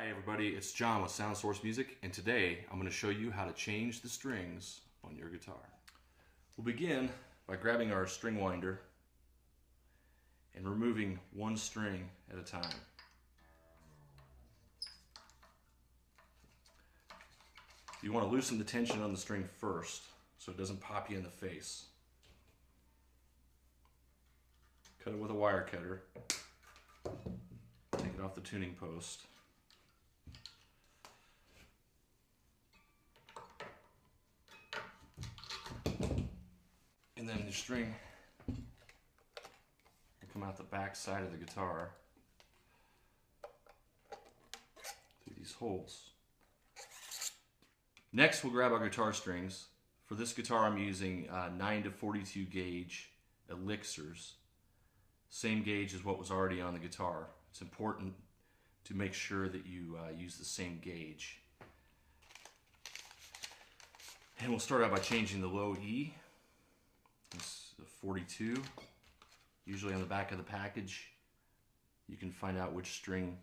Hi everybody, it's John with Sound Source Music, and today I'm going to show you how to change the strings on your guitar. We'll begin by grabbing our string winder and removing one string at a time. You want to loosen the tension on the string first so it doesn't pop you in the face. Cut it with a wire cutter. Take it off the tuning post. And then the string will come out the back side of the guitar through these holes. Next, we'll grab our guitar strings. For this guitar, I'm using 9 to 42 gauge elixirs. Same gauge as what was already on the guitar. It's important to make sure that you use the same gauge. And we'll start out by changing the low E. It's the 42. Usually on the back of the package, you can find out which string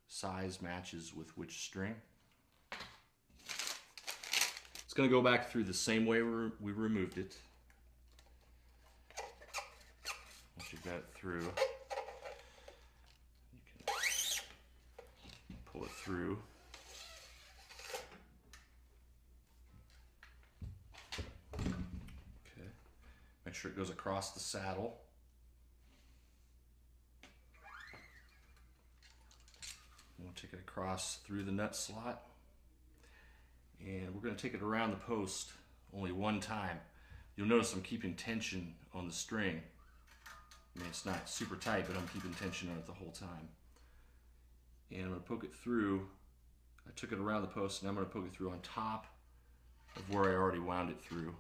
size matches with which string. It's going to go back through the same way we removed it. Once you've got it through, you can pull it through. Okay. Make sure it goes across the saddle. And we'll take it across through the nut slot. And we're going to take it around the post only one time. You'll notice I'm keeping tension on the string. I mean, it's not super tight, but I'm keeping tension on it the whole time. And I'm going to poke it through. I took it around the post, and I'm going to poke it through on top of where I already wound it through.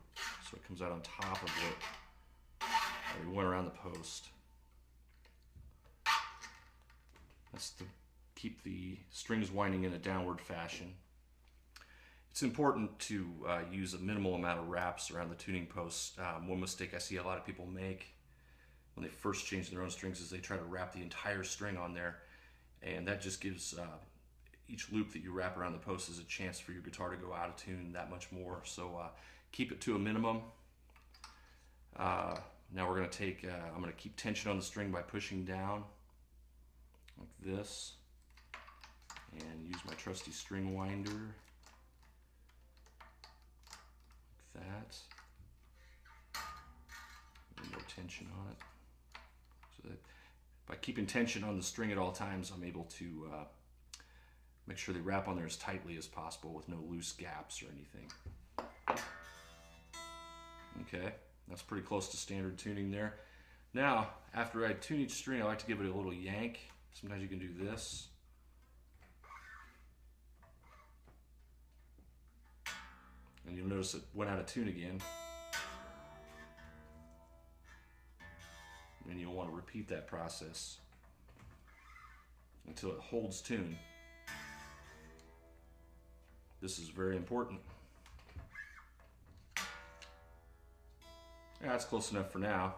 So it comes out on top of what I already went around the post. That's to keep the strings winding in a downward fashion. It's important to use a minimal amount of wraps around the tuning posts. One mistake I see a lot of people make when they first change their own strings is they try to wrap the entire string on there, and that just gives each loop that you wrap around the post is a chance for your guitar to go out of tune that much more. So keep it to a minimum. Now we're going to take, I'm going to keep tension on the string by pushing down like this, and use my trusty string winder. That. A little more tension on it. So that by keeping tension on the string at all times, I'm able to make sure they wrap on there as tightly as possible with no loose gaps or anything. Okay, that's pretty close to standard tuning there. Now, after I tune each string, I like to give it a little yank. Sometimes you can do this. And you'll notice it went out of tune again. And you'll want to repeat that process until it holds tune. This is very important. Yeah, that's close enough for now.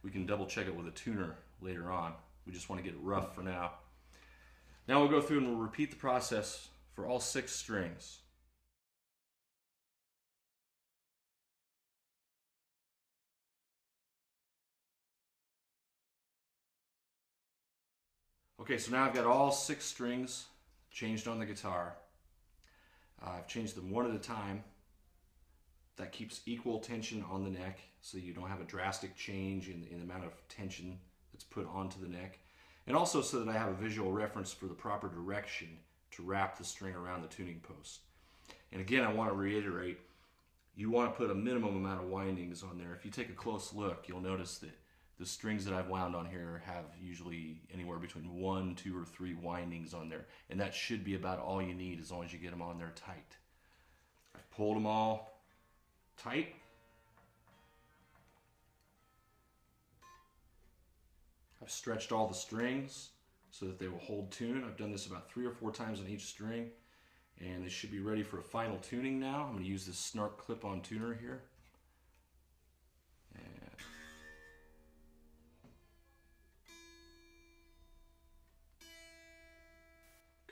We can double check it with a tuner later on. We just want to get it rough for now. Now we'll go through and we'll repeat the process for all 6 strings. Okay, so now I've got all 6 strings changed on the guitar. I've changed them one at a time. That keeps equal tension on the neck so you don't have a drastic change in the amount of tension that's put onto the neck. And also so that I have a visual reference for the proper direction to wrap the string around the tuning post. And again, I want to reiterate, you want to put a minimum amount of windings on there. If you take a close look, you'll notice that the strings that I've wound on here have usually anywhere between 1, 2, or 3 windings on there. And that should be about all you need as long as you get them on there tight. I've pulled them all tight. I've stretched all the strings so that they will hold tune. I've done this about 3 or 4 times on each string. And they should be ready for a final tuning now. I'm going to use this Snark clip-on tuner here.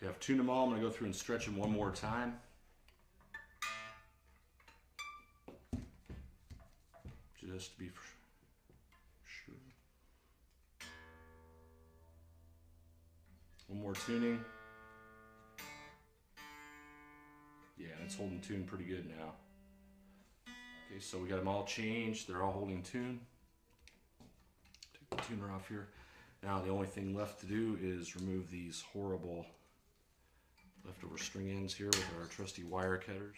Okay, I've tuned them all. I'm going to go through and stretch them one more time. Just to be sure. One more tuning. Yeah, it's holding tune pretty good now. Okay, so we got them all changed. They're all holding tune. Take the tuner off here. Now the only thing left to do is remove these horrible leftover string ends here with our trusty wire cutters.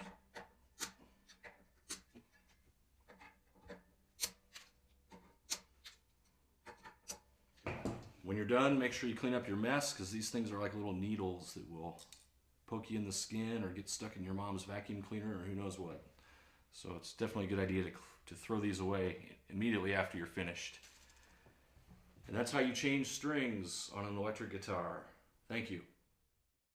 When you're done, make sure you clean up your mess, because these things are like little needles that will poke you in the skin or get stuck in your mom's vacuum cleaner or who knows what. So it's definitely a good idea to throw these away immediately after you're finished. And that's how you change strings on an electric guitar. Thank you.